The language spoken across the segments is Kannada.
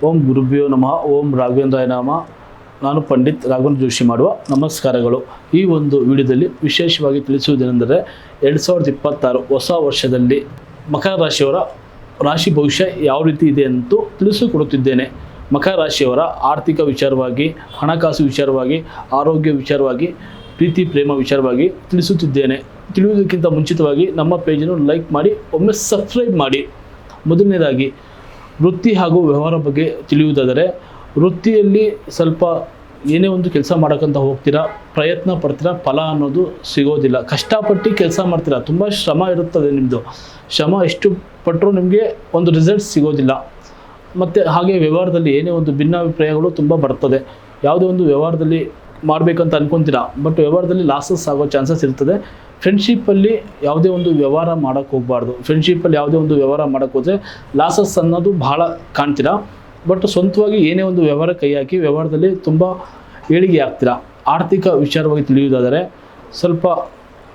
ಓಂ ಗುರುಭ್ಯೋ ನಮಃ. ಓಂ ರಾಘವೇಂದ್ರಾಯ ನಮಃ. ನಾನು ಪಂಡಿತ್ ರಾಘವೇಂದ್ರ ಜೋಶಿ ಮಾಡುವ ನಮಸ್ಕಾರಗಳು. ಈ ಒಂದು ವಿಡಿಯೋದಲ್ಲಿ ವಿಶೇಷವಾಗಿ ತಿಳಿಸುವುದೇನೆಂದರೆ 2026 ಹೊಸ ವರ್ಷದಲ್ಲಿ ಮಕರ ರಾಶಿಯವರ ರಾಶಿ ಭವಿಷ್ಯ ಯಾವ ರೀತಿ ಇದೆ ಅಂತೂ ತಿಳಿಸಿಕೊಡುತ್ತಿದ್ದೇನೆ. ಮಕರ ರಾಶಿಯವರ ಆರ್ಥಿಕ ವಿಚಾರವಾಗಿ, ಹಣಕಾಸು ವಿಚಾರವಾಗಿ, ಆರೋಗ್ಯ ವಿಚಾರವಾಗಿ, ಪ್ರೀತಿ ಪ್ರೇಮ ವಿಚಾರವಾಗಿ ತಿಳಿಸುತ್ತಿದ್ದೇನೆ. ತಿಳಿಯುವುದಕ್ಕಿಂತ ಮುಂಚಿತವಾಗಿ ನಮ್ಮ ಪೇಜನ್ನು ಲೈಕ್ ಮಾಡಿ, ಒಮ್ಮೆ ಸಬ್ಸ್ಕ್ರೈಬ್ ಮಾಡಿ. ಮೊದಲನೇದಾಗಿ ವೃತ್ತಿ ಹಾಗೂ ವ್ಯವಹಾರ ಬಗ್ಗೆ ತಿಳಿಯುವುದಾದರೆ, ವೃತ್ತಿಯಲ್ಲಿ ಸ್ವಲ್ಪ ಏನೇ ಒಂದು ಕೆಲಸ ಮಾಡೋಕ್ಕಂತ ಹೋಗ್ತೀರಾ, ಪ್ರಯತ್ನ ಪಡ್ತೀರಾ, ಫಲ ಅನ್ನೋದು ಸಿಗೋದಿಲ್ಲ. ಕಷ್ಟಪಟ್ಟು ಕೆಲಸ ಮಾಡ್ತೀರಾ, ತುಂಬ ಶ್ರಮ ಇರುತ್ತದೆ. ನಿಮ್ಮದು ಶ್ರಮ ಎಷ್ಟು ಪಟ್ಟರೂ ನಿಮಗೆ ಒಂದು ರಿಸಲ್ಟ್ ಸಿಗೋದಿಲ್ಲ. ಮತ್ತು ಹಾಗೆ ವ್ಯವಹಾರದಲ್ಲಿ ಏನೇ ಒಂದು ಭಿನ್ನಾಭಿಪ್ರಾಯಗಳು ತುಂಬ ಬರ್ತದೆ. ಯಾವುದೇ ಒಂದು ವ್ಯವಹಾರದಲ್ಲಿ ಮಾಡಬೇಕಂತ ಅನ್ಕೊತೀರಾ, ಬಟ್ ವ್ಯವಹಾರದಲ್ಲಿ ಲಾಸಸ್ ಆಗೋ ಚಾನ್ಸಸ್ ಇರ್ತದೆ. ಫ್ರೆಂಡ್ಶಿಪ್ಪಲ್ಲಿ ಯಾವುದೇ ಒಂದು ವ್ಯವಹಾರ ಮಾಡೋಕ್ಕೆ ಹೋಗಬಾರ್ದು. ಫ್ರೆಂಡ್ಶಿಪ್ಪಲ್ಲಿ ಯಾವುದೇ ಒಂದು ವ್ಯವಹಾರ ಮಾಡೋಕ್ಕೆ ಹೋದರೆ ಲಾಸಸ್ ಅನ್ನೋದು ಭಾಳ ಕಾಣ್ತೀರಾ. ಬಟ್ ಸ್ವಂತವಾಗಿ ಏನೇ ಒಂದು ವ್ಯವಹಾರ ಕೈ ಹಾಕಿ ವ್ಯವಹಾರದಲ್ಲಿ ತುಂಬ ಏಳಿಗೆ ಆಗ್ತೀರಾ. ಆರ್ಥಿಕ ವಿಚಾರವಾಗಿ ತಿಳಿಯುವುದಾದರೆ, ಸ್ವಲ್ಪ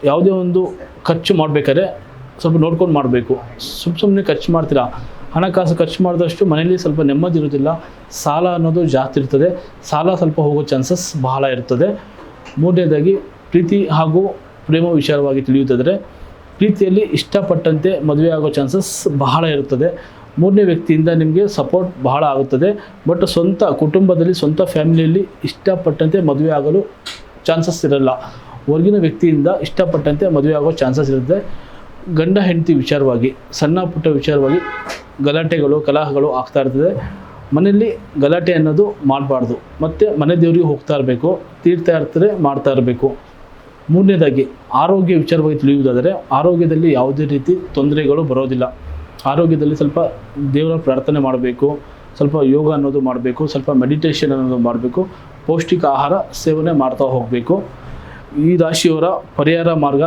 ಯಾವುದೇ ಒಂದು ಖರ್ಚು ಮಾಡಬೇಕಾದ್ರೆ ಸ್ವಲ್ಪ ನೋಡ್ಕೊಂಡು ಮಾಡಬೇಕು. ಸುಮ್ಮನೆ ಖರ್ಚು ಮಾಡ್ತೀರಾ, ಹಣಕಾಸು ಖರ್ಚು ಮಾಡಿದಷ್ಟು ಮನೆಯಲ್ಲಿ ಸ್ವಲ್ಪ ನೆಮ್ಮದಿ ಇರೋದಿಲ್ಲ. ಸಾಲ ಅನ್ನೋದು ಜಾಸ್ತಿ ಇರ್ತದೆ. ಸಾಲ ಸ್ವಲ್ಪ ಹೋಗೋ ಚಾನ್ಸಸ್ ಬಹಳ ಇರ್ತದೆ. ಮೂರನೇದಾಗಿ ಪ್ರೀತಿ ಹಾಗೂ ಪ್ರೇಮ ವಿಚಾರವಾಗಿ ತಿಳಿಯುವುದಾದರೆ, ಪ್ರೀತಿಯಲ್ಲಿ ಇಷ್ಟಪಟ್ಟಂತೆ ಮದುವೆ ಆಗೋ ಚಾನ್ಸಸ್ ಬಹಳ ಇರುತ್ತದೆ. ಮೂರನೇ ವ್ಯಕ್ತಿಯಿಂದ ನಿಮಗೆ ಸಪೋರ್ಟ್ ಬಹಳ ಆಗುತ್ತದೆ. ಬಟ್ ಸ್ವಂತ ಕುಟುಂಬದಲ್ಲಿ, ಸ್ವಂತ ಫ್ಯಾಮಿಲಿಯಲ್ಲಿ ಇಷ್ಟಪಟ್ಟಂತೆ ಮದುವೆ ಆಗಲು ಚಾನ್ಸಸ್ ಇರಲ್ಲ. ಹೊರಗಿನ ವ್ಯಕ್ತಿಯಿಂದ ಇಷ್ಟಪಟ್ಟಂತೆ ಮದುವೆ ಆಗೋ ಚಾನ್ಸಸ್ ಇರುತ್ತೆ. ಗಂಡ ಹೆಂಡತಿ ವಿಚಾರವಾಗಿ, ಸಣ್ಣ ಪುಟ್ಟ ವಿಚಾರವಾಗಿ ಗಲಾಟೆಗಳು, ಕಲಹಗಳು ಆಗ್ತಾ ಇರ್ತದೆ. ಮನೆಯಲ್ಲಿ ಗಲಾಟೆ ಅನ್ನೋದು ಮಾಡಬಾರ್ದು. ಮತ್ತು ಮನೆ ದೇವರಿಗೆ ಹೋಗ್ತಾ ಇರಬೇಕು, ತೀರ್ತಾ ಇರ್ತಾರೆ, ಮಾಡ್ತಾ ಇರಬೇಕು. ಮೂರನೇದಾಗಿ ಆರೋಗ್ಯ ವಿಚಾರವಾಗಿ ತಿಳಿಯುವುದಾದರೆ, ಆರೋಗ್ಯದಲ್ಲಿ ಯಾವುದೇ ರೀತಿ ತೊಂದರೆಗಳು ಬರೋದಿಲ್ಲ. ಆರೋಗ್ಯದಲ್ಲಿ ಸ್ವಲ್ಪ ದೇವರ ಪ್ರಾರ್ಥನೆ ಮಾಡಬೇಕು, ಸ್ವಲ್ಪ ಯೋಗ ಅನ್ನೋದು ಮಾಡಬೇಕು, ಸ್ವಲ್ಪ ಮೆಡಿಟೇಷನ್ ಅನ್ನೋದು ಮಾಡಬೇಕು, ಪೌಷ್ಟಿಕ ಆಹಾರ ಸೇವನೆ ಮಾಡ್ತಾ ಹೋಗಬೇಕು. ಈ ರಾಶಿಯವರ ಪರಿಹಾರ ಮಾರ್ಗ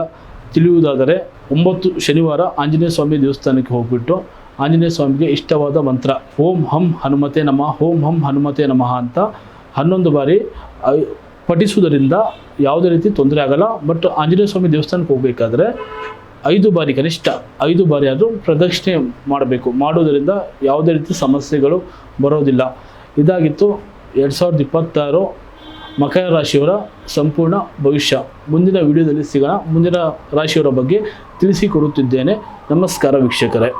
ತಿಳಿಯುವುದಾದರೆ, 9 ಶನಿವಾರ ಆಂಜನೇಯ ಸ್ವಾಮಿ ದೇವಸ್ಥಾನಕ್ಕೆ ಹೋಗ್ಬಿಟ್ಟು ಆಂಜನೇಯ ಸ್ವಾಮಿಗೆ ಇಷ್ಟವಾದ ಮಂತ್ರ ಓಂ ಹಂ ಹನುಮತೆ ನಮಃ, ಓಂ ಹಂ ಹನುಮತೆ ನಮಃ ಅಂತ 11 ಬಾರಿ ಪಠಿಸುವುದರಿಂದ ಯಾವುದೇ ರೀತಿ ತೊಂದರೆ ಆಗಲ್ಲ. ಬಟ್ ಆಂಜನೇಯ ಸ್ವಾಮಿ ದೇವಸ್ಥಾನಕ್ಕೆ ಹೋಗಬೇಕಾದ್ರೆ 5 ಬಾರಿ, ಕನಿಷ್ಠ 5 ಬಾರಿ ಆದರೂ ಪ್ರದಕ್ಷಿಣೆ ಮಾಡಬೇಕು. ಮಾಡುವುದರಿಂದ ಯಾವುದೇ ರೀತಿ ಸಮಸ್ಯೆಗಳು ಬರೋದಿಲ್ಲ. ಇದಾಗಿತ್ತು 2026 ಮಕರ ರಾಶಿಯವರ ಸಂಪೂರ್ಣ ಭವಿಷ್ಯ. ಮುಂದಿನ ವಿಡಿಯೋದಲ್ಲಿ ಸಿಗೋಣ. ಮುಂದಿನ ರಾಶಿಯವರ ಬಗ್ಗೆ ತಿಳಿಸಿಕೊಡುತ್ತಿದ್ದೇನೆ. ನಮಸ್ಕಾರ ವೀಕ್ಷಕರೇ.